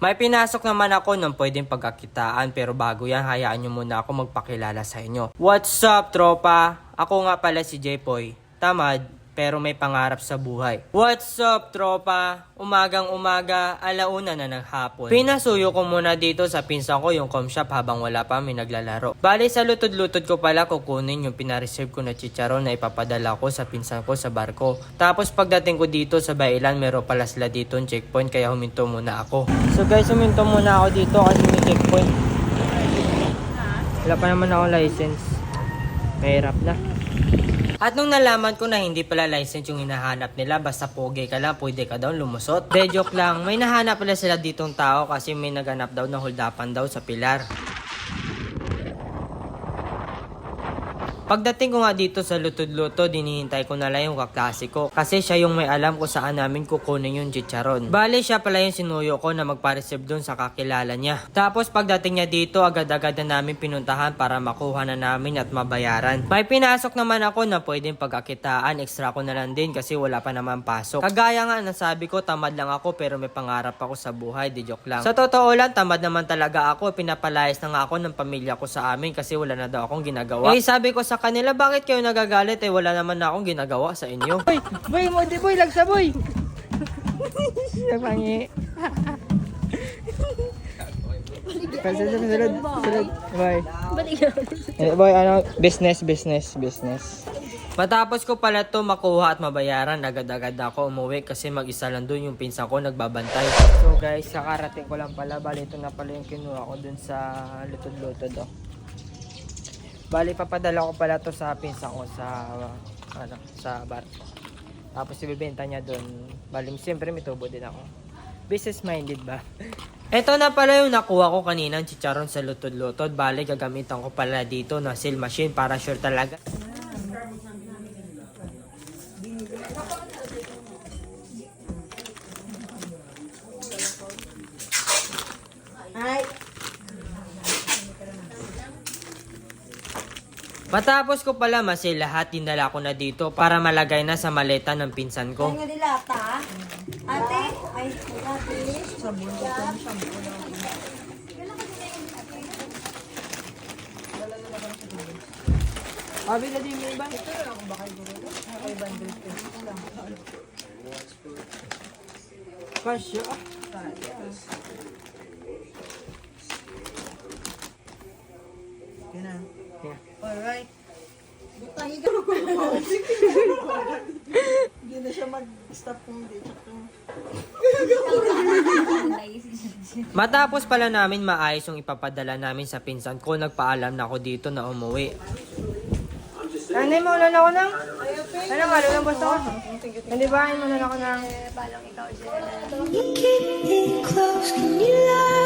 May pinasok naman ako ng pwedeng pagkakitaan pero bago yan, hayaan nyo muna ako magpakilala sa inyo. What's up, tropa? Ako nga pala si Jepoy. Tamad, pero may pangarap sa buhay. What's up, tropa? Umagang umaga, alauna na ng hapon. Pinasuyo ko muna dito sa pinsan ko yung com shop habang wala pa may naglalaro. Bali sa lutod-lutod ko pala kukunin yung pinareserve ko na chicharon na ipapadala ko sa pinsan ko sa barko. Tapos pagdating ko dito sa Bailan, meron pala sila dito yung checkpoint kaya huminto muna ako. So guys, huminto muna ako dito kasi may checkpoint. Wala pa naman ako license. Mahirap na. At nung nalaman ko na hindi pala license yung hinahanap nila, basta pogi ka lang, pwede ka daw lumusot. De joke lang, may nahanap pala sila ditong tao kasi may naganap daw na holdapan daw sa pilar. Pagdating ko nga dito sa lutod-lutod, hinihintay ko na lang yung kaklase ko. Kasi siya yung may alam kung saan namin kukunin yung chicharon. Bale, siya pala yung sinuyo ko na magpa-receive dun sa kakilala niya. Tapos pagdating niya dito, agad-agad na namin pinuntahan para makuha na namin at mabayaran. May pinasok naman ako na pwedeng pagkakitaan, extra ko na lang din kasi wala pa naman pasok. Kagaya nga nasabi ko, tamad lang ako pero may pangarap ako sa buhay, di joke lang. Sa totoo lang, tamad naman talaga ako. Pinapalayas na nga ako ng pamilya ko sa amin kasi wala na daw akong ginagawa. Eh sabi ko sa kanila, bakit kayo nagagalit? Eh wala naman na akong ginagawa sa inyo. Boy, mo di boy, lagsa boy. Pangi. Sunod. Boy. Boy, ano, business. Matapos ko pala to makuha at mabayaran, agad-agad ako umuwi kasi mag-isa lang dun yung pinsan ko nagbabantay. So guys, kakarating ko lang pala. Bali, ito na pala yung kinuha ko dun sa lutod-lutod. Bali, papadala ko pala to sa pinsan ko sa barko. Tapos ibibenta niya dun. Bali, siyempre may tubo din ako. Business minded ba? Ito na pala yung nakuha ko kanina, chicharon sa lutod-lutod. Bali, gagamitan ko pala dito na seal machine para sure talaga. Matapos ko pala masil lahat, dinala ko na dito para malagay na sa maleta ng pinsan ko. Ay, nga dilata. Ate? Ay, ate. Sabon ko pa ng shampoo na. Abi na din yung iba. Ito na ako bakal ko rin. Ay, bandol ko. Pasya. Yan na. Alright. Hindi na siya mag-stop kung hindi. Matapos pala namin maayos yung ipapadala namin sa pinsan ko, nagpaalam na ako dito na umuwi. Ano mo na ako ng? Ano ba? Ano basta ko? Hindi ba? Ano na ako ng? Balang ikaw dyan. You keep me close, can you lie?